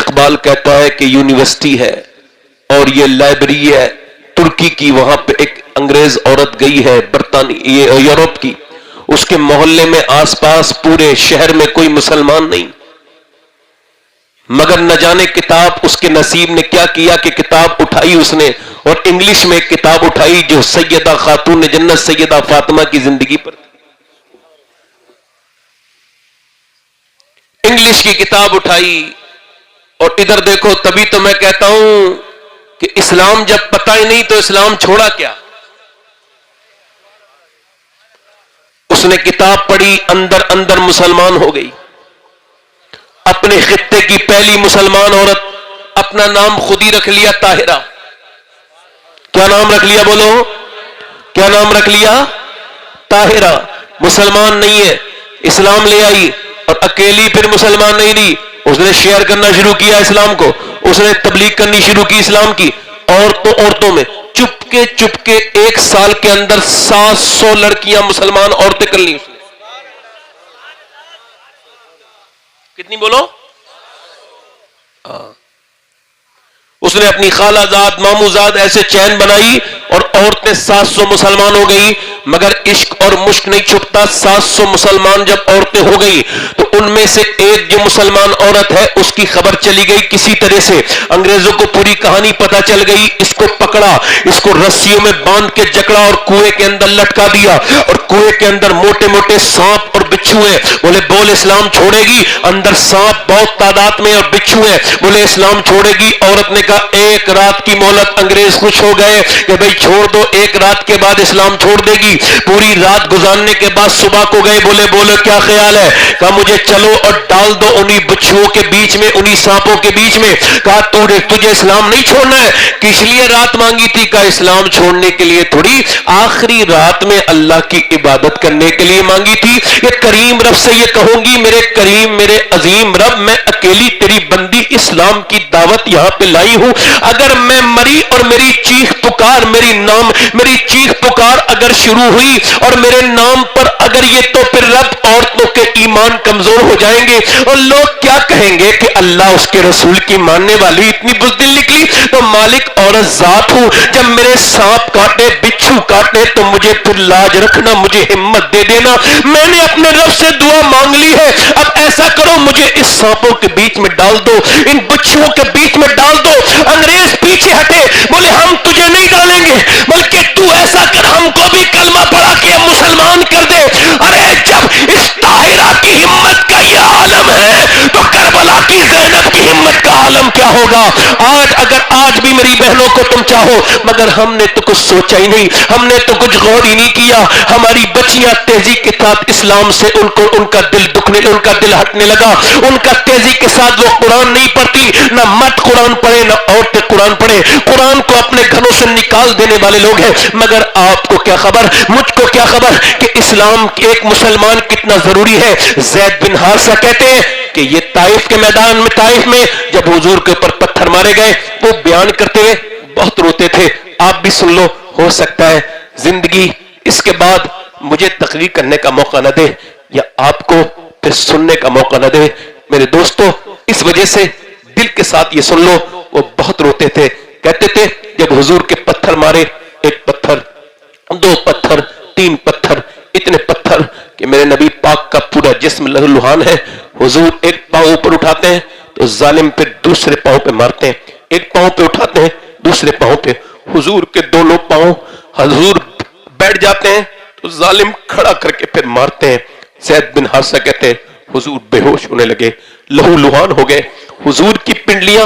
اقبال کہتا ہے کہ یونیورسٹی ہے اور یہ لائبریری ہے ترکی کی، وہاں پہ ایک انگریز عورت گئی ہے برطانیہ یورپ کی، اس کے محلے میں آس پاس پورے شہر میں کوئی مسلمان نہیں، مگر نہ جانے کتاب اس کے نصیب نے کیا کیا کہ کتاب اٹھائی اس نے، اور انگلش میں ایک کتاب اٹھائی جو سیدہ خاتون جنت سیدہ فاطمہ کی زندگی پر، انگلش کی کتاب اٹھائی، اور ادھر دیکھو، تبھی تو میں کہتا ہوں کہ اسلام جب پتہ ہی نہیں تو اسلام چھوڑا کیا؟ اس نے کتاب پڑھی، اندر اندر مسلمان ہو گئی، اپنے خطے کی پہلی مسلمان عورت، اپنا نام خود ہی رکھ لیا طاہرہ۔ کیا نام رکھ لیا؟ بولو، کیا نام رکھ لیا؟ طاہرہ۔ مسلمان نہیں ہے، اسلام لے آئی، اور اکیلی پھر مسلمان نہیں رہی، اس نے شیئر کرنا شروع کیا اسلام کو، اس نے تبلیغ کرنی شروع کی اسلام کی، عورتوں میں چپ کے 1 سال کے اندر 700 لڑکیاں مسلمان عورتیں کر لی اس نے۔ کتنی بولو؟ اس نے اپنی خالہ زاد مامو زاد ایسے چین بنائی اور عورتیں 700 مسلمان ہو گئی، مگر عشق اور مشق نہیں چھپتا۔ 700 مسلمان جب عورتیں ہو گئی تو ان میں سے ایک جو مسلمان عورت ہے اس کی خبر چلی گئی کسی طرح سے، انگریزوں کو پوری کہانی پتا چل گئی، اس کو پکڑا، اس کو رسیوں میں باندھ کے جکڑا اور کنویں کے اندر لٹکا دیا، اور کنویں کے اندر موٹے موٹے سانپ اور بچھو ہیں، بولے بول اسلام چھوڑے گی؟ اندر سانپ بہت تعداد میں اور بچھو ہیں، بولے اسلام چھوڑے گی؟ عورت نے کہا 1 رات کی مہلت۔ انگریز خوش ہو گئے کہ بھئی چھوڑ دو، 1 رات کے بعد اسلام چھوڑ دے گی۔ پوری رات گزارنے کے بعد صبح کو گئے، بولے بولو کیا خیال ہے؟ کہا مجھے چلو اور ڈال دو انہی بچھوؤں کے بیچ میں، انہی سانپوں کے بیچ میں۔ کہا تجھے اسلام نہیں چھوڑنا ہے؟ کس لیے رات مانگی تھی؟ کہا اسلام چھوڑنے کے لیے تھوڑی، آخری رات میں اللہ کی عبادت کرنے کے لیے مانگی تھی۔ یہ کریم رب سے یہ کہوں گی، میرے کریم میرے عظیم رب، میں اکیلی تیری بندی اسلام کی دعوت یہاں پہ لائی ہوں، اگر میں مری اور میری چیخ پکار میری چیخ پکار اگر شروع ہوئی اور میرے نام پر اگر یہ، تو پھر رب عورتوں کے ایمان کمزور ہو جائیں گے اور لوگ کیا کہیں گے کہ اللہ اس کے رسول کی ماننے والی اتنی بزدل نکلی۔ تو مالک عورت ذات ہوں، جب میرے سانپ کاٹے بچھو کاٹے تو مجھے پھر لاج رکھنا، مجھے ہمت دے دینا، میں نے اپنے رب سے دعا مانگ لی ہے، اب ایسا کرو مجھے اس سانپوں کے بیچ میں ڈال دو، ان بچھوؤں کے بیچ میں ڈال دو۔ انگریز پیچھے ہٹے، بولے ہم تجھے نہیں ڈالیں گے، بلکہ تو ایسا کر ہم کو بھی کلمہ پڑھا کے مسلمان کر دے۔ ارے جب اس طاہرہ کی ہمت کا یہ عالم ہے تو کربلا کی زینب کی ہمت کا عالم کیا ہوگا؟ آج بھی میری بہنوں کو تم چاہو، مگر ہم نے تو کچھ سوچا ہی نہیں، ہم نے تو کچھ غور ہی نہیں کیا۔ ہماری بچیاں تیزی کے ساتھ اسلام سے ان کا دل ہٹنے لگا، ان کا تیزی کے ساتھ وہ قرآن نہیں پڑھتی، نہ مرد قرآن پڑھے نہ عورتیں قرآن پڑھے، قرآن کو اپنے گھروں سے نکال دینے والے لوگ ہیں۔ مگر آپ کو کیا خبر، مجھ کو کیا خبر کہ اسلام ایک مسلمان کتنا ضروری ہے۔ زید بن حارثہ کہتے ہیں کہ یہ طائف کے میدان میں، طائف میں جب حضور کے اوپر پتھر مارے گئے، وہ بیان کرتے ہوئے بہت روتے تھے۔ آپ بھی سن لو، ہو سکتا ہے زندگی اس کے بعد مجھے تقریر کرنے کا موقع نہ دے یا آپ کو پھر سننے کا موقع نہ دے۔ میرے دوستو، اس وجہ سے دل کے ساتھ یہ سن لو، وہ بہت روتے تھے، کہتے تھے جب حضور کے پتھر مارے، 1 پتھر 2 پتھر 3 پتھر، اتنے پتھر کہ میرے نبی پاک کا پورا جسم لہولہان ہے۔ حضور ایک پاؤں اوپر اٹھاتے ہیں تو ظالم پھر دوسرے پاؤں پہ مارتے ہیں، ایک پاؤں پہ اٹھاتے ہیں دوسرے پاؤں پہ، حضور کے دونوں پاؤں، حضور بیٹھ جاتے ہیں تو ظالم کھڑا کر کے پھر مارتے ہیں۔ زید بن حارثہ کہتے ہیں حضور بے ہوش ہونے لگے، لہو لہان ہو گئے، حضور کی پنڈلیاں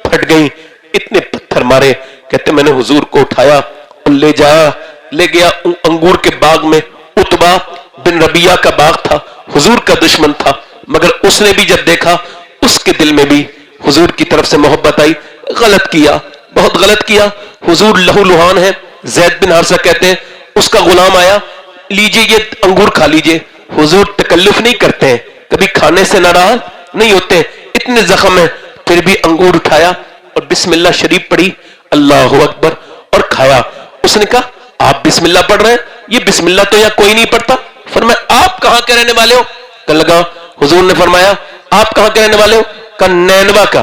پھٹ گئیں، اتنے پتھر مارے۔ کہتے میں نے حضور کو اٹھایا اور لے گیا انگور کے باغ میں۔ عتبہ بن ربیعہ کا باغ تھا، حضور کا دشمن تھا، مگر اس نے بھی جب دیکھا، اس کے دل میں بھی حضور کی طرف سے محبت آئی۔ غلط کیا، بہت غلط کیا، حضور لہو لہان ہے۔ زید بن حارثہ کہتے ہیں اس کا غلام آیا، لیجئے یہ انگور کھا لیجئے۔ حضور تکلف نہیں کرتے ہیں، کبھی کھانے سے ناراض نہیں ہوتے، اتنے زخم ہیں پھر بھی انگور اٹھایا اور بسم اللہ شریف پڑھی، اللہ اکبر، اور کھایا۔ اس نے کہا آپ بسم اللہ پڑھ رہے ہیں، یہ بسم اللہ تو یہاں کوئی نہیں پڑھتا۔ فرمایا آپ کہاں کے رہنے والے ہو؟ کہنے لگا، حضور نے فرمایا آپ کہاں کے رہنے والے ہو؟ کہا نینوا کا۔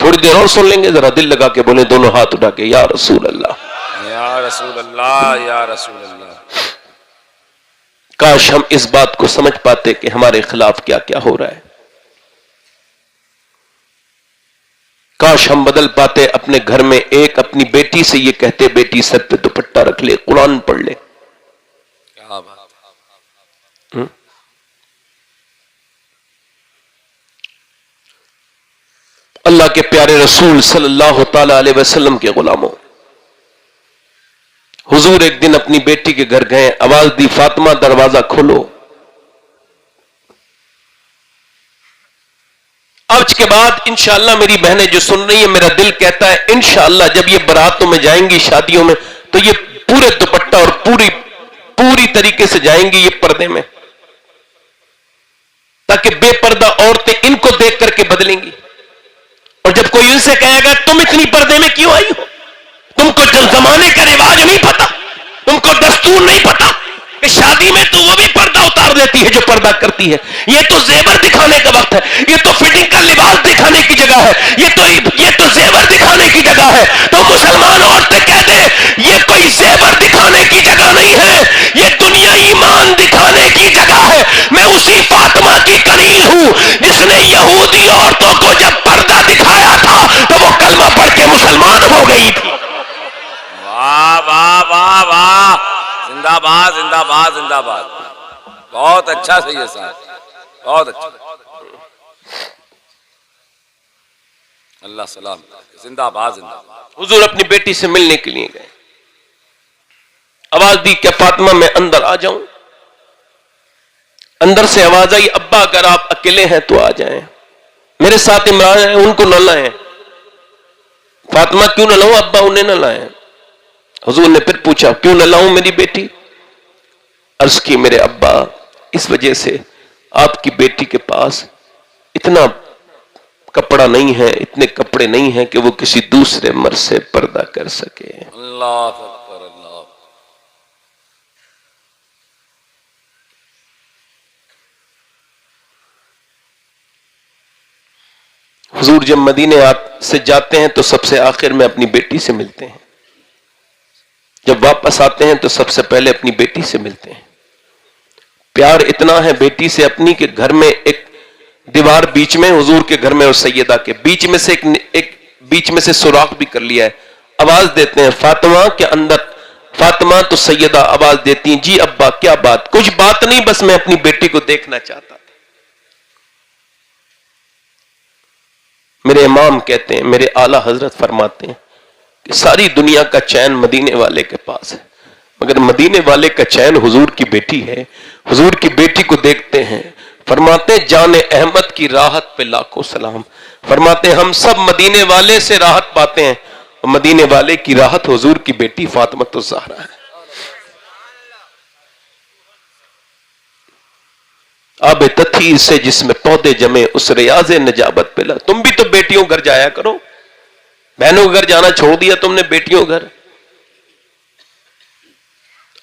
تھوڑی دیر اور سن لیں گے، ذرا دل لگا کے بولیں دونوں ہاتھ اٹھا کے، یا رسول اللہ، یا رسول اللہ، یا رسول اللہ۔ کاش ہم اس بات کو سمجھ پاتے کہ ہمارے خلاف کیا کیا ہو رہا ہے، کاش ہم بدل پاتے اپنے گھر میں ایک اپنی بیٹی سے یہ کہتے، بیٹی سر پہ دوپٹہ رکھ لے، قرآن پڑھ لے۔ کیا بات، اللہ کے پیارے رسول صلی اللہ تعالی علیہ وسلم کے غلاموں، حضور ایک دن اپنی بیٹی کے گھر گئے، آواز دی، فاطمہ دروازہ کھولو۔ آج کے بعد انشاءاللہ میری بہنیں جو سن رہی ہیں، میرا دل کہتا ہے انشاءاللہ جب یہ براتوں میں جائیں گی، شادیوں میں، تو یہ پورے دوپٹہ اور پوری طریقے سے جائیں گی یہ پردے میں، تاکہ بے پردہ عورتیں ان کو دیکھ کر کے بدلیں گی۔ اور جب کوئی ان سے کہے گا تم اتنی پردے میں کیوں آئی ہو، تم کو جب زمانے کا رواج نہیں پتا، تم کو دستور نہیں پتا کہ شادی میں تو وہ بھی پردہ اتار دیتی ہے جو پردہ کرتی ہے، یہ تو زیور دکھانے کا وقت ہے، یہ تو فٹنگ کا لباس دکھانے کی جگہ ہے، یہ تو زیور دکھانے کی جگہ ہے۔ تو مسلمان عورتیں کہہ دیں یہ کوئی زیور دکھانے کی جگہ نہیں ہے، یہ دنیا ایمان دکھانے کی جگہ ہے۔ میں اسی فاطمہ کی کنیز ہوں جس نے یہودی عورتوں کو جب پردہ دکھایا تھا تو وہ کلمہ پڑھ کے مسلمان ہو گئی تھی۔ واہ واہ واہ واہ، زندہ باد زندہ باد زندہ باد، بہت اچھا سید صاحب، بہت اچھا، اللہ سلام، زندہ باد زندہ باد۔ حضور اپنی بیٹی سے ملنے کے لیے گئے، آواز دی کہ فاطمہ میں اندر آ جاؤں؟ اندر سے آواز آئی ابا اگر آپ اکیلے ہیں تو آ جائیں، میرے ساتھ عمران ہیں ان کو نہ لائیں۔ فاطمہ کیوں نہ لاؤں ابا انہیں نہ لائیں؟ حضور نے پھر پوچھا کیوں نہ لاؤں میری بیٹی؟ عرض کی میرے ابا اس وجہ سے آپ کی بیٹی کے پاس اتنا کپڑا نہیں ہے، اتنے کپڑے نہیں ہیں کہ وہ کسی دوسرے مرد سے پردہ کر سکے۔ اللہ اکبر، اللہ، حضور جب مدینے سے جاتے ہیں تو سب سے آخر میں اپنی بیٹی سے ملتے ہیں، جب واپس آتے ہیں تو سب سے پہلے اپنی بیٹی سے ملتے ہیں۔ پیار اتنا ہے بیٹی سے اپنی کہ گھر میں ایک دیوار بیچ میں، حضور کے گھر میں اور سیدہ کے بیچ میں سے ایک بیچ میں سے سوراخ بھی کر لیا ہے۔ آواز دیتے ہیں فاطمہ کے اندر، فاطمہ تو سیدہ آواز دیتی ہیں جی ابا کیا بات؟ کچھ بات نہیں، بس میں اپنی بیٹی کو دیکھنا چاہتا تھا۔ میرے امام کہتے ہیں، میرے اعلی حضرت فرماتے ہیں کہ ساری دنیا کا چین مدینے والے کے پاس ہے، مگر مدینے والے کا چین حضور کی بیٹی ہے۔ حضور کی بیٹی کو دیکھتے ہیں، فرماتے ہیں جان احمد کی راحت پہ لاکھوں سلام، فرماتے ہیں ہم سب مدینے والے سے راحت پاتے ہیں، اور مدینے والے کی راحت حضور کی بیٹی فاطمہ الزہرا ہے۔ آب تطہیر سے جس میں پودے جمے اس ریاض نجابت پہ تم بھی تو بیٹیوں گھر جایا کرو، بہنوں کے گھر جانا چھوڑ دیا تم نے، بیٹیوں گھر۔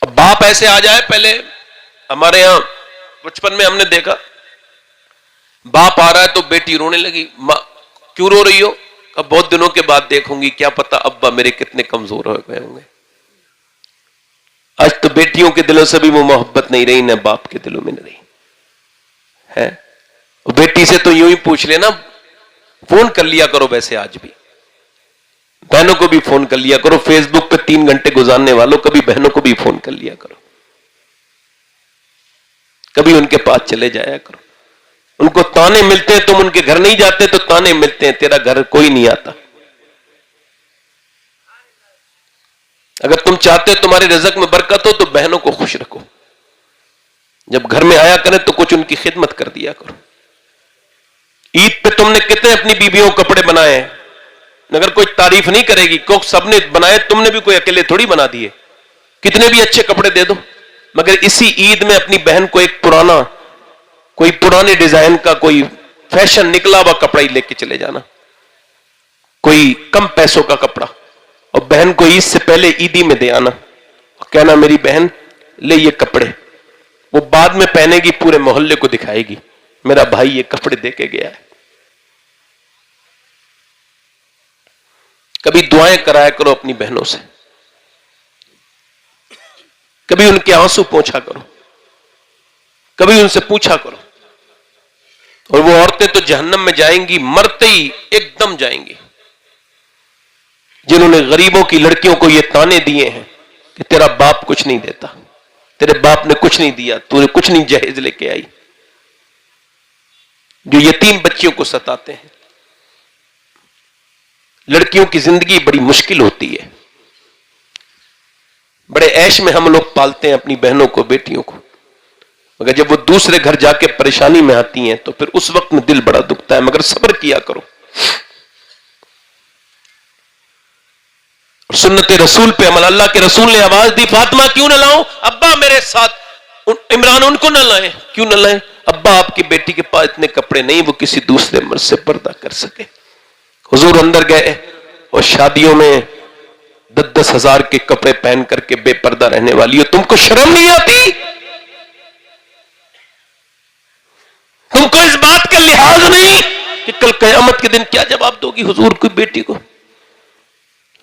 اب باپ ایسے آ جائے، پہلے ہمارے ہاں بچپن میں ہم نے دیکھا باپ آ رہا ہے تو بیٹی رونے لگی، ماں کیوں رو رہی ہو؟ اب بہت دنوں کے بعد دیکھوں گی، کیا پتا ابا میرے کتنے کمزور ہو گئے ہوں گے۔ آج تو بیٹیوں کے دلوں سے بھی وہ محبت نہیں رہی، نہ باپ کے دلوں میں نہیں رہی ہے۔ بیٹی سے تو یوں ہی پوچھ لینا، فون کر لیا کرو، ویسے آج بھی بہنوں کو بھی فون کر لیا کرو، فیس بک پہ 3 گھنٹے گزارنے والوں کبھی بہنوں کو بھی فون کر لیا کرو، کبھی ان کے پاس چلے جایا کرو۔ ان کو تانے ملتے ہیں، تم ان کے گھر نہیں جاتے تو تانے ملتے ہیں تیرا گھر کوئی نہیں آتا۔ اگر تم چاہتے ہو تمہارے رزق میں برکت ہو تو بہنوں کو خوش رکھو، جب گھر میں آیا کریں تو کچھ ان کی خدمت کر دیا کرو۔ عید پہ تم نے کتنے اپنی بیویوں کو کپڑے بنائے ہیں، اگر کوئی تعریف نہیں کرے گی، کو سب نے بنائے، تم نے بھی کوئی اکیلے تھوڑی بنا دیے، کتنے بھی اچھے کپڑے دے دو، مگر اسی عید میں اپنی بہن کو ایک پرانے ڈیزائن کا کوئی فیشن نکلا ہوا کپڑا ہی لے کے چلے جانا، کوئی کم پیسوں کا کپڑا، اور بہن کو عید سے پہلے عیدی میں دے آنا، کہنا میری بہن لے یہ کپڑے، وہ بعد میں پہنے گی، پورے محلے کو دکھائے گی میرا بھائی یہ کپڑے دے کے گیا ہے۔ کبھی دعائیں کرایا کرو اپنی بہنوں سے، کبھی ان کے آنسو پوچھا کرو، کبھی ان سے پوچھا کرو. اور وہ عورتیں تو جہنم میں جائیں گی مرتے ہی ایک دم جائیں گی جنہوں نے غریبوں کی لڑکیوں کو یہ تانے دیے ہیں کہ تیرا باپ کچھ نہیں دیتا، تیرے باپ نے کچھ نہیں دیا، تو نے کچھ نہیں جہیز لے کے آئی. جو یتیم بچیوں کو ستاتے ہیں. لڑکیوں کی زندگی بڑی مشکل ہوتی ہے. بڑے عیش میں ہم لوگ پالتے ہیں اپنی بہنوں کو، بیٹیوں کو، مگر جب وہ دوسرے گھر جا کے پریشانی میں آتی ہیں تو پھر اس وقت میں دل بڑا دکھتا ہے. مگر صبر کیا کرو. سنت رسول پہ عمل. اللہ کے رسول نے آواز دی، فاطمہ کیوں نہ لاؤں؟ ابا میرے ساتھ. عمران ان کو نہ لائیں. کیوں نہ لائیں؟ ابا آپ کی بیٹی کے پاس اتنے کپڑے نہیں وہ کسی دوسرے مرد سے پردہ کر سکے. حضور اندر گئے اور شادیوں میں 10,000 ہزار کے کپڑے پہن کر کے بے پردہ رہنے والی ہو، تم کو شرم نہیں آتی؟ تم کو اس بات کا لحاظ نہیں کہ کل قیامت کے دن کیا جواب دو گی حضور کی بیٹی کو؟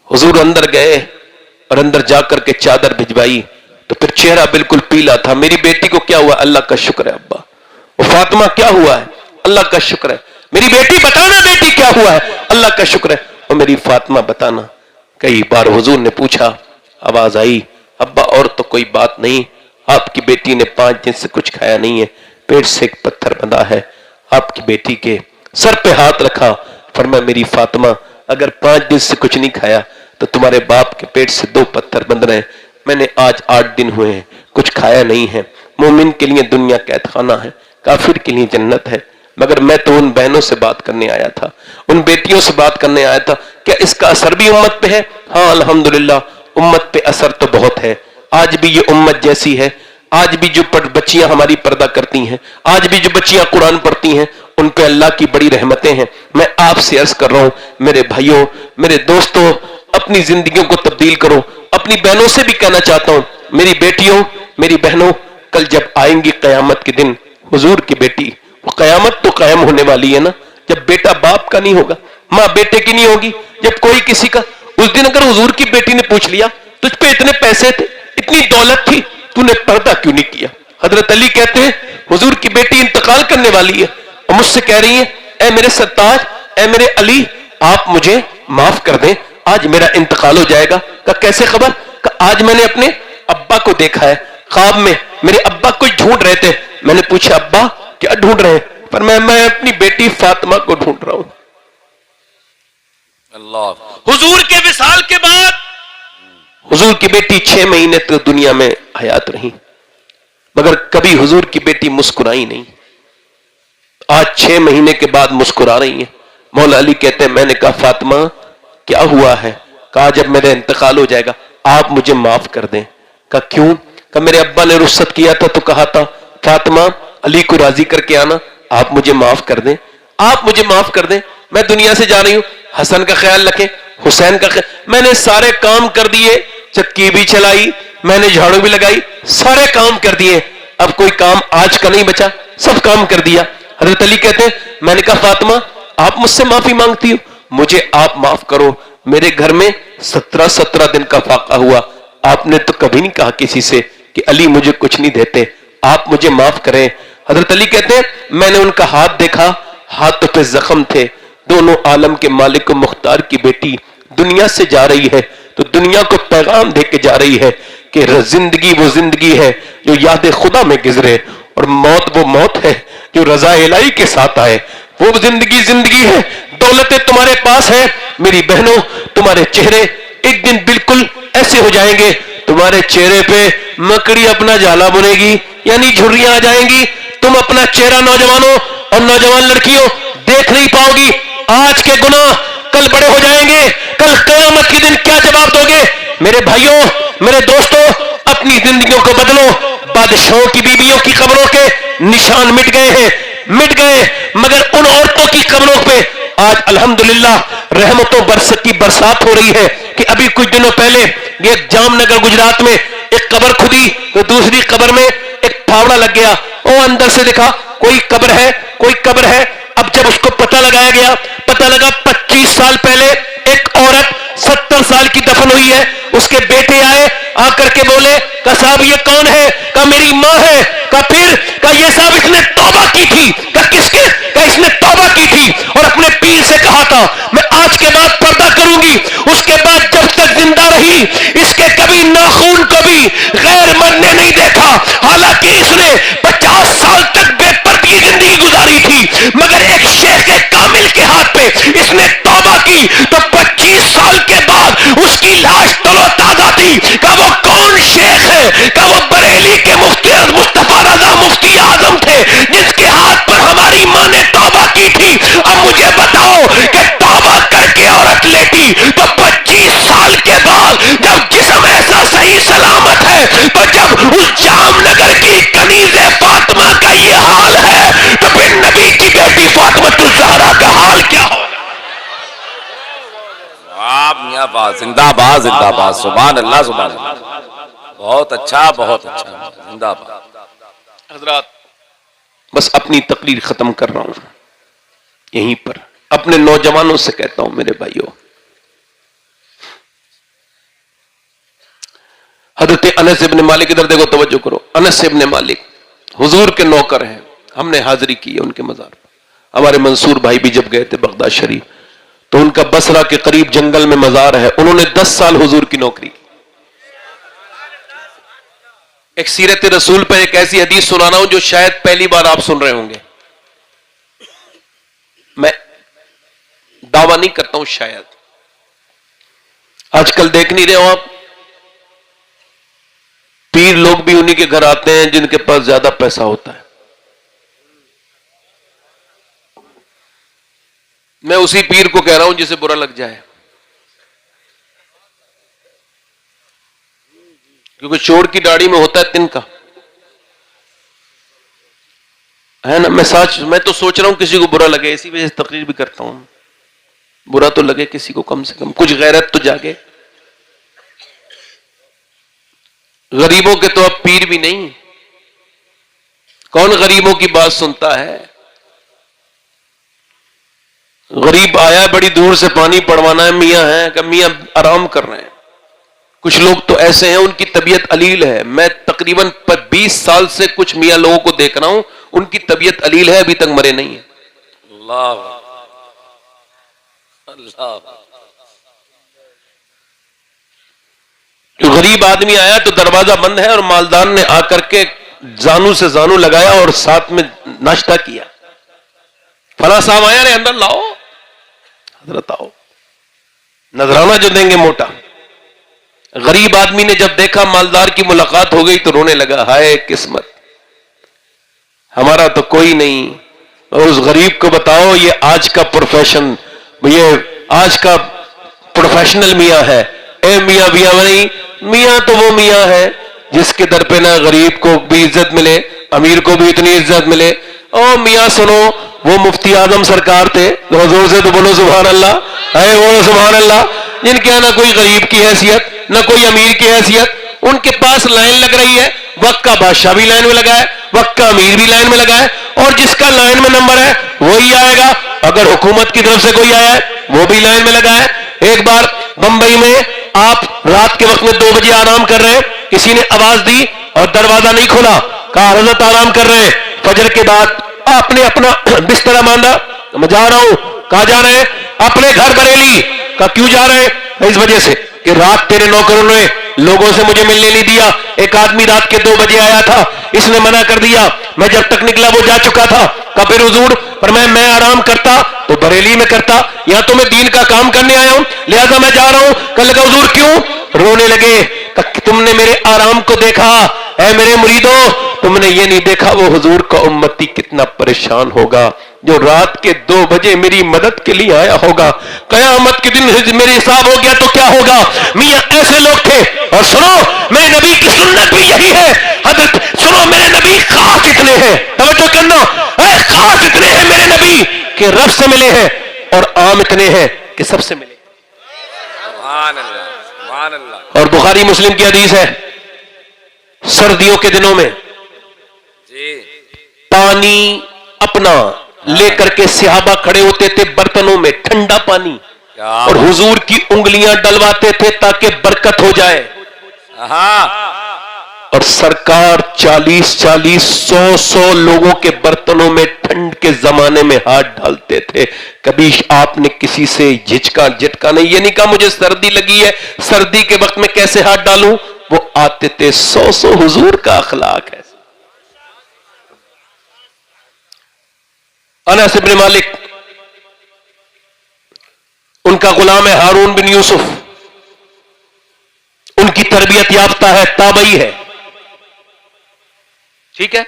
حضور اندر گئے اور اندر جا کر کے چادر بھجوائی تو پھر چہرہ بالکل پیلا تھا. میری بیٹی کو کیا ہوا؟ اللہ کا شکر ہے ابا. وہ فاطمہ کیا ہوا ہے؟ اللہ کا شکر ہے. میری بیٹی بتانا بیٹی کیا ہوا ہے؟ اللہ کا شکر ہے. اور میری فاطمہ بتانا. کئی بار حضور نے پوچھا، آواز آئی، ابا اور تو کوئی بات نہیں، آپ کی بیٹی نے 5 دن سے کچھ کھایا نہیں ہے، پیٹ سے ایک پتھر بندھا ہے. آپ کی بیٹی کے سر پہ ہاتھ رکھا، فرمایا میری فاطمہ اگر 5 دن سے کچھ نہیں کھایا تو تمہارے باپ کے پیٹ سے 2 پتھر بندھ رہے ہیں. میں نے آج 8 دن ہوئے ہیں کچھ کھایا نہیں ہے. مومن کے لیے دنیا قید خانہ ہے، کافر کے لیے جنت ہے. مگر میں تو ان بہنوں سے بات کرنے آیا تھا، ان بیٹیوں سے بات کرنے آیا تھا. کیا اس کا اثر بھی امت پہ ہے؟ ہاں الحمدللہ امت پہ اثر تو بہت ہے. آج بھی یہ امت جیسی ہے. آج بھی جو بچیاں ہماری پردہ کرتی ہیں، آج بھی جو بچیاں قرآن پڑھتی ہیں، ان پہ اللہ کی بڑی رحمتیں ہیں. میں آپ سے عرض کر رہا ہوں میرے بھائیوں، میرے دوستوں، اپنی زندگیوں کو تبدیل کرو. اپنی بہنوں سے بھی کہنا چاہتا ہوں، میری بیٹیوں، میری بہنوں، کل جب آئیں گی قیامت کے دن حضور کی بیٹی، وہ قیامت تو قائم ہونے والی ہے نا، جب بیٹا باپ کا نہیں ہوگا، ماں بیٹے کی نہیں ہوگی، جب کوئی کسی کا. اس دن اگر حضور کی بیٹی نے پوچھ لیا تجھ پہ اتنے پیسے تھے، اتنی دولت تھی، تو نے پردہ کیوں نہیں کیا؟ حضرت علی کہتے ہیں حضور کی بیٹی انتقال کرنے والی ہے اور مجھ سے کہہ رہی ہے اے میرے سرتاج، اے میرے علی، آپ مجھے معاف کر دیں، آج میرا انتقال ہو جائے گا. کہ کیسے خبر؟ کہ آج میں نے اپنے ابا کو دیکھا ہے خواب میں، میرے ابا کوئی ڈھونڈ رہے تھے. میں نے پوچھا ابا کیا ڈھونڈ رہے ہیں؟ پر میں اپنی بیٹی فاطمہ کو ڈھونڈ رہا ہوں. اللہ. حضور کے وصال کے بعد حضور کی بیٹی 6 مہینے تک دنیا میں حیات رہی، مگر کبھی حضور کی بیٹی مسکرائی نہیں. آج 6 مہینے کے بعد مسکرا رہی ہیں. مولا علی کہتے ہیں میں نے کہا فاطمہ کیا ہوا ہے؟ کہا جب میرا انتقال ہو جائے گا آپ مجھے معاف کر دیں. کہا کیوں؟ کہ میرے ابا نے رخصت کیا تھا تو کہا تھا فاطمہ علی کو راضی کر کے آنا، آپ مجھے معاف کر دیں، آپ مجھے معاف کر دیں. میں دنیا سے جا رہی ہوں، حسن کا خیال رکھیں، حسین کا خیال. میں نے سارے کام کر دیے، چکی بھی چلائی، میں نے جھاڑو بھی لگائی، سارے کام کر دیے، اب کوئی کام آج کا نہیں بچا، سب کام کر دیا. حضرت علی کہتے ہیں میں نے کہا فاطمہ آپ مجھ سے معافی مانگتی ہو، مجھے آپ معاف کرو. میرے گھر میں 17 دن کا فاقہ ہوا، آپ نے تو کبھی نہیں کہا کسی سے کہ علی مجھے کچھ نہیں دیتے، آپ مجھے معاف کریں. حضرت علی کہتے ہیں میں نے ان کا ہاتھ دیکھا، ہاتھ پہ زخم تھے. دونوں عالم کے مالک و مختار کی بیٹی دنیا سے جا رہی ہے تو دنیا کو پیغام دے کے جا رہی ہے کہ زندگی وہ زندگی ہے جو یاد خدا میں گزرے، اور موت وہ موت ہے جو رضا الہی کے ساتھ آئے. وہ زندگی ہے. دولتیں تمہارے پاس ہیں میری بہنوں، تمہارے چہرے ایک دن بالکل ایسے ہو جائیں گے، تمہارے چہرے پہ مکڑی اپنا جالا بنے گی، یعنی جھریاں آ جائیں گی. تم اپنا چہرہ نوجوانوں اور نوجوان لڑکیوں دیکھ نہیں پاؤ گی. آج کے گناہ کل بڑے ہو جائیں گے، کل قیامت کے دن کیا جواب دو گے؟ میرے بھائیوں، میرے دوستوں، اپنی زندگیوں کو بدلو. بادشاہوں کی بیویوں کی قبروں کے نشان مٹ گئے ہیں، مٹ گئے، مگر ان عورتوں کی قبروں پہ آج الحمدللہ رحمتوں برست کی برسات ہو رہی ہے. کہ ابھی کچھ دنوں پہلے یہ جام نگر گجرات میں ایک قبر کھدی تو دوسری قبر میں ایک پھاوڑا لگ گیا، وہ اندر سے دیکھا کوئی قبر ہے، کوئی قبر ہے. اب جب اس کو پتہ لگایا گیا، پتہ لگا 25 سال پہلے ایک عورت 70 سال کی دفن ہوئی ہے. اس کے بیٹے آئے, آ کر کے بولے کہ صاحب یہ کون ہے؟ کہ میری ماں ہے. کہ پھر؟ کہ یہ صاحب اس نے توبہ کی تھی. کہ کس کے؟ کہ اس نے توبہ کی تھی اور اپنے پیر سے کہا تھا میں آج کے بعد پردہ کروں گی. اس کے بعد جب تک زندہ رہی اس کے کبھی ناخون کو بھی غیر مرنے نہیں دیکھا. حالانکہ اس نے 50 سال تک بے پردگی زندگی گزاری تھی, مگر ایک شیخ کامل کے ہاتھ پہ اس نے توبہ کی تو 25 سال کے بعد اس کی لاش ترو تازہ تھی. کہ وہ کون شیخ ہے؟ کہ وہ بریلی کے مفتی مصطفیٰ رضا مفتی اعظم تھے جس کے ہاتھ پر ہماری ماں نے توبہ کی تھی. اب مجھے بتاؤ کہ توبہ کر کے عورت لیٹی تو 25 سال کے بعد جب جسم ایسا صحیح سلامت ہے, تو جب اس جام نگر کی کنیز فاطمہ کا یہ حال ہے تو پھر نبی کی بیٹی فاطمہ الزہرا کا حال کیا ہوگا؟ آپ میاں باز زندہ باد زندہ باد. سبحان اللہ سبحان اللہ. بہت اچھا بہت اچھا. زندہ باد. حضرات بس اپنی تقریر ختم کر رہا ہوں یہیں پر. اپنے نوجوانوں سے کہتا ہوں میرے بھائیوں, حضرت انس ابن مالک, ادھر دیکھو توجہ کرو. انس ابن مالک حضور کے نوکر ہیں, ہم نے حاضری کی ہے ان کے مزار پر. ہمارے منصور بھائی بھی جب گئے تھے بغداد شریف تو ان کا بصرہ کے قریب جنگل میں مزار ہے. انہوں نے 10 سال حضور کی نوکری کی. ایک سیرت رسول پر ایک ایسی حدیث سنانا ہوں جو شاید پہلی بار آپ سن رہے ہوں گے. میں دعویٰ نہیں کرتا ہوں, شاید آج کل دیکھ نہیں رہے ہو آپ, پیر لوگ بھی انہی کے گھر آتے ہیں جن کے پاس زیادہ پیسہ ہوتا ہے. میں اسی پیر کو کہہ رہا ہوں جسے برا لگ جائے, کیونکہ چور کی داڑھی میں ہوتا ہے تنکا, ہے نا. میں تو سوچ رہا ہوں کسی کو برا لگے, اسی وجہ سے تقریر بھی کرتا ہوں. برا تو لگے کسی کو, کم سے کم کچھ غیرت تو جاگے. غریبوں کے تو اب پیر بھی نہیں, کون غریبوں کی بات سنتا ہے؟ غریب آیا بڑی دور سے پانی پڑوانا ہے, میاں ہے کہ میاں آرام کر رہے ہیں. کچھ لوگ تو ایسے ہیں ان کی طبیعت علیل ہے. میں تقریباً 20 سال سے کچھ میاں لوگوں کو دیکھ رہا ہوں, ان کی طبیعت علیل ہے, ابھی تک مرے نہیں ہیں. اللہ اللہ. غریب آدمی آیا تو دروازہ بند ہے اور مالدار نے آ کر کے زانو سے زانو لگایا اور ساتھ میں ناشتہ کیا. فلاں صاحب آیا, رے اندر لاؤ, حضرت آؤ, نذرانہ جو دیں گے موٹا. غریب آدمی نے جب دیکھا مالدار کی ملاقات ہو گئی تو رونے لگا, ہائے قسمت, ہمارا تو کوئی نہیں. اور اس غریب کو بتاؤ یہ آج کا پروفیشن, یہ آج کا پروفیشنل میاں ہے. اے میاں میاں نہیں, میاں تو وہ میاں ہے جس کے در پہ نہ غریب کو بھی عزت ملے, امیر کو بھی اتنی عزت ملے. او میاں سنو, وہ مفتی اعظم سرکار تھے, حضور سے تو بولو سبحان اللہ, اے بولو سبحان اللہ, جن کے نہ کوئی غریب کی حیثیت نہ کوئی امیر کی حیثیت. ان کے پاس لائن لگ رہی ہے, وقت کا بادشاہ بھی لائن میں لگا ہے, وقت کا امیر بھی لائن میں لگا ہے, اور جس کا لائن میں نمبر ہے وہی آئے گا. اگر حکومت کی طرف سے کوئی آیا ہے وہ بھی لائن میں لگا ہے. ایک بار بمبئی میں آپ رات کے وقت میں 2 بجے آرام کر رہے ہیں, کسی نے آواز دی اور دروازہ نہیں کھولا, کہا حضرت آرام کر رہے ہیں. فجر کے بعد آپ نے اپنا بستر باندھا, میں جا رہا ہوں. کہاں جا رہے ہیں؟ اپنے گھر بریلی. کہا کیوں جا رہے ہیں؟ اس وجہ سے کہ رات تیرے نوکروں نے لوگوں سے مجھے ملنے نہیں دیا. ایک آدمی رات کے 2 بجے آیا تھا, اس نے منع کر دیا, میں جب تک نکلا وہ جا چکا تھا. کہا پھر حضور پر میں آرام کرتا تو بریلی میں کرتا, یا تو میں دین کا کام کرنے آیا ہوں لہذا میں جا رہا ہوں. کہنے لگا حضور کیوں؟ رونے لگے. تم نے میرے آرام کو دیکھا, اے میرے مریدوں تم نے یہ نہیں دیکھا وہ حضور کا امتی کتنا پریشان ہوگا جو رات کے 2 بجے میری مدد کے لیے آیا ہوگا. قیامت کے دن میرے حساب ہو گیا تو کیا ہوگا؟ میاں ایسے لوگ تھے. اور سنو میرے نبی کی سنت بھی یہی ہے. حضرت سنو میرے نبی خاص اتنے ہیں, توجہ کرنا, خاص اتنے ہیں میرے نبی کہ رب سے ملے ہیں, اور عام اتنے ہیں کہ سب سے ملے. سبحان اللہ سبحان اللہ. اور بخاری مسلم کی حدیث ہے, سردیوں کے دنوں میں جی پانی اپنا لے کر کے صحابہ کھڑے ہوتے تھے برتنوں میں, ٹھنڈا پانی, اور حضور کی انگلیاں ڈلواتے تھے تاکہ برکت ہو جائے. اور سرکار 40 100 لوگوں کے برتنوں میں ٹھنڈ کے زمانے میں ہاتھ ڈالتے تھے. کبھی آپ نے کسی سے جھجکا نہیں, یہ نہیں کہا مجھے سردی لگی ہے, سردی کے وقت میں کیسے ہاتھ ڈالوں. وہ آتے تھے 100 حضور کا اخلاق ہے. انس بن مالک ان کا غلام ہے, ہارون بن یوسف, ان کی تربیت یافتہ ہے, تابعی ہے. ٹھیک ہے.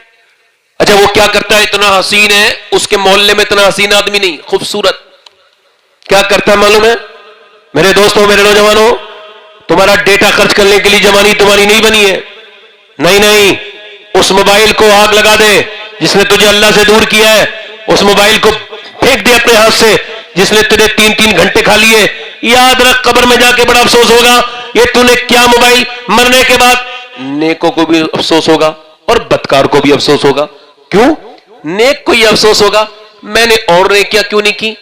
اچھا وہ کیا کرتا ہے, اتنا حسین ہے, اس کے محلے میں اتنا حسین آدمی نہیں, خوبصورت. کیا کرتا ہے معلوم ہے میرے دوستوں, میرے نوجوانوں, تمہارا ڈیٹا خرچ کرنے کے لیے جوانی تمہاری نہیں بنی ہے. نہیں, اس موبائل کو آگ لگا دے جس نے تجھے اللہ سے دور کیا ہے. اس موبائل کو پھینک دے اپنے ہاتھ سے جس نے تجھے 3 گھنٹے کھا لیے. یاد رکھ قبر میں جا کے بڑا افسوس ہوگا, یہ تو نے کیا موبائل. مرنے کے بعد نیکوں کو بھی افسوس ہوگا اور بدکار کو بھی افسوس ہوگا. کیوں؟ نیک کو یہ افسوس ہوگا میں نے اور نیکیاں کیوں نہیں کی,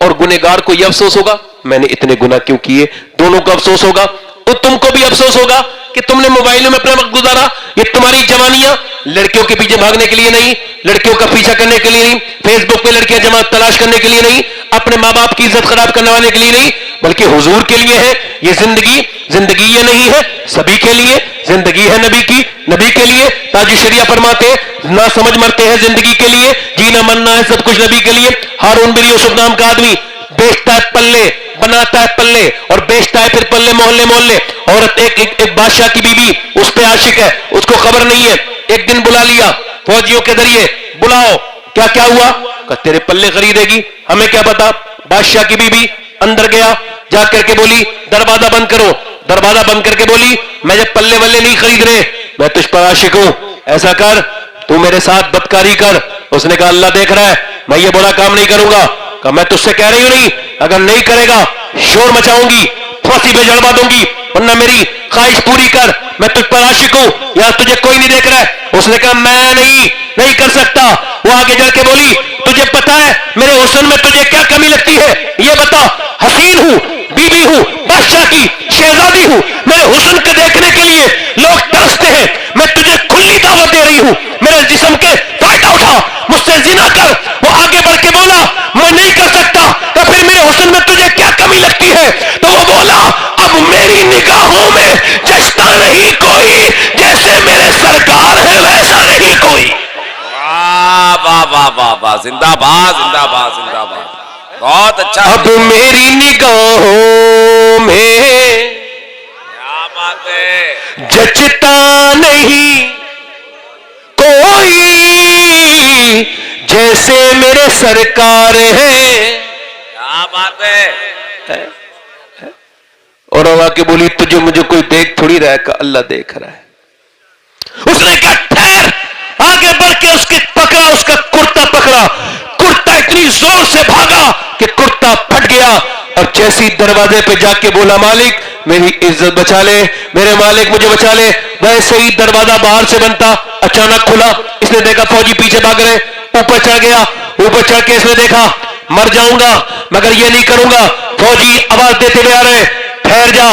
اور گنہگار کو یہ افسوس ہوگا میں نے اتنے گناہ کیوں کیے. دونوں کو افسوس ہوگا. اور تم کو بھی افسوس ہوگا کہ تم نے موبائلوں میں اپنا وقت گزارا. یہ تمہاری جوانیاں لڑکیوں کے پیچھے بھاگنے کے لیے نہیں, لڑکیوں کا پیچھا کرنے کے لیے نہیں, فیس بک پہ لڑکیاں جماعت تلاش کرنے کے لیے نہیں, اپنے ماں باپ کی عزت خراب کرنے والے کے لیے نہیں, بلکہ حضور کے لیے ہے. یہ زندگی یہ نہیں ہے سبھی کے لیے, زندگی ہے نبی کی, نبی کے لیے. تاج شریعہ فرماتے نہ سمجھ مرتے ہیں زندگی کے لیے, جینا مرنا ہے سب کچھ نبی کے لیے. ہارون بن یوسف نام کا آدمی بیچتا ہے پلے, بناتا ہے پلے اور بیچتا ہے پھر پلے محلے. عورت ایک بادشاہ کی بیوی اس پہ عاشق ہے, اس کو خبر نہیں ہے. ایک دن بلا لیا فوجیوں کے ذریعے, بلاؤ کیا ہوا, کہ تیرے پلے خریدے گی. ہمیں کیا پتا. بادشاہ کی بیوی اندر گیا, جا کر کے بولی دروازہ بند کرو. دروازہ بند کر کے بولی میں جب پلے ولے نہیں خرید رہے, میں تجھ پر عاشق ہوں, ایسا کر تو میرے ساتھ بدکاری کر. اس نے کہا اللہ دیکھ رہا ہے, میں یہ برا کام نہیں کروں گا. کہ میں تجھ سے کہہ رہی ہوں نہیں, اگر نہیں کرے گا شور مچاؤں گی, پھانسی پہ جڑوا دوں گی, ورنہ میری خواہش پوری کر, میں تجھ پر عاشق ہوں, یہاں تجھے کوئی نہیں دیکھ رہا ہے. اس نے کہا میں نہیں کر سکتا. وہ آگے جا کے بولی تجھے پتا ہے میرے حسن میں تجھے کیا کمی لگتی ہے, یہ بتا. حسین ہوں, بیوی ہوں, بادشاہ کی شہزادی ہوں, میرے حسن کو دیکھنے کے لیے لوگ ترستے ہیں. میں تجھے کھلی دعوت دے رہی ہوں, میرے جسم کے فائدہ اٹھا, مجھ سے زنا کر. وہ آگے بڑھ کے بولا میں نہیں کر سکتا. تو پھر میرے حسن میں تجھے کیا کمی لگتی ہے؟ تو وہ بولا اب میری نگاہوں میں جچتا نہیں کوئی, جیسے میرے سرکار ہے ویسا نہیں کوئی. واہ, زندہ باد, زندہ باد, زندہ باد. بہت اچھا. اب میری نگاہوں میں کیا بات ہے, جچتا نہیں کوئی, جیسے میرے سرکار ہے. کیا بات ہے. اور آ کے بولی تجھے مجھے کوئی دیکھ تھوڑی رہا ہے, کہ اللہ دیکھ رہا ہے. اس نے کہا ٹھہر, آگے بڑھ کے اس کی پکڑا, اس کا کرتا پکڑا. کرتا اتنی زور سے بھاگا کہ کرتا پھٹ گیا. اور جیسی دروازے پہ جا کے بولا مالک میری عزت بچا لے, میرے مالک مجھے بچا لے, ویسے ہی دروازہ باہر سے بنتا اچانک کھلا. اس نے دیکھا فوجی پیچھے بھاگ رہے, اوپر چڑھ گیا. اوپر چڑھ کے اس نے دیکھا مر جاؤں گا مگر یہ نہیں کروں گا. فوجی آواز دیتے ہوئے آ رہے ٹھہر جا.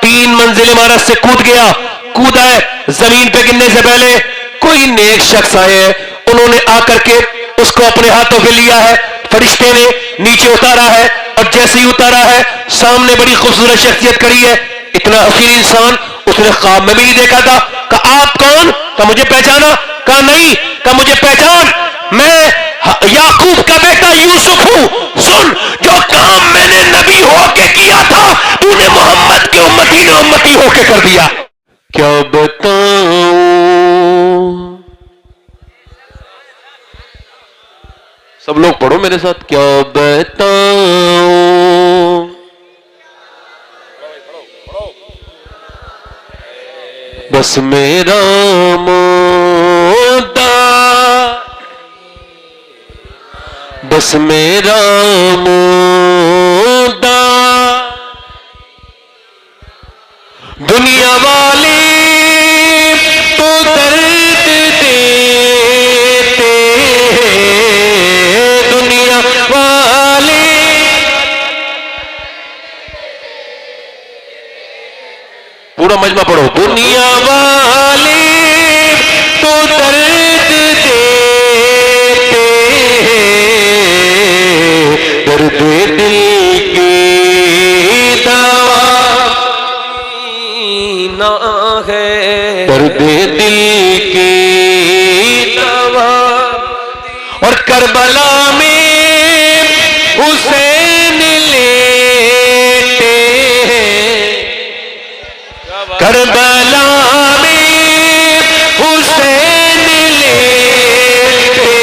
3 منزل عمارت سے کود گیا. کودا ہے, زمین پہ گرنے سے پہلے کوئی نیک شخص آئے ہیں, انہوں نے آ کر کے اس کو اپنے ہاتھوں پہ لیا ہے. فرشتے نے نیچے اتارا ہے, اور جیسے ہی اتارا ہے سامنے بڑی خوبصورت شخصیت کھڑی ہے. اتنا حسین انسان اس نے خواب میں بھی نہیں دیکھا تھا. کہ آپ کون؟ کہ مجھے پہچانا؟ کہ نہیں. کہ مجھے پہچان, میں یعقوب کا بیٹا یوسف ہوں. سن, جو کام میں نے نبی ہو کے کیا تھا تو نے محمد کے امتی نے امتی ہو کے کر دیا. کیا بتاؤں, سب لوگ پڑھو میرے ساتھ. کیا بتاؤں بس میرا مودا, بس میرا مودا, دنیا والی تو درد دیتے, دنیا والی پورا مجمع پڑھو. دنیا والے تو درد دیتے ہیں، درد دل کی دوا نہ ہے، درد دل کی دوا. اور کربلا میں حسین لیٹے ہیں، کربلا میں حسین لیٹے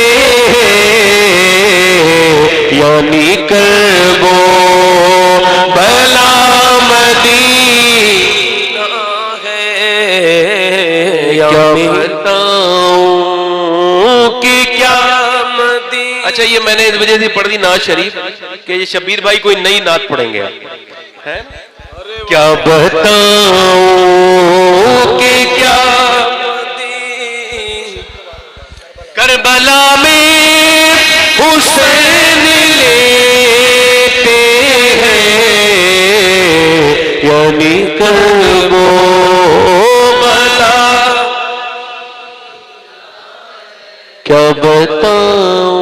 ہیں، یعنی کربو بلا مدینہ ہے کیا بتاؤں کہ کیا. مدینہ. اچھا یہ میں نے اس وجہ سے پڑھ دی نعت شریف کہ یہ شبیر بھائی کوئی نئی نعت پڑھیں گے. کیا بتاؤں کہ کیا کربلا میں حسین لیتے ہیں، یعنی کربو بلا. کیا بتاؤں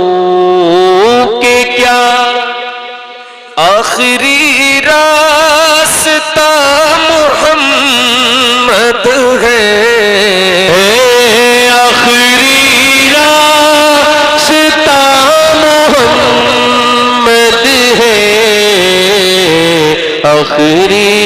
کہ کیا آخری راستہ محمد ہے، آخری راستہ محمد ہے، آخری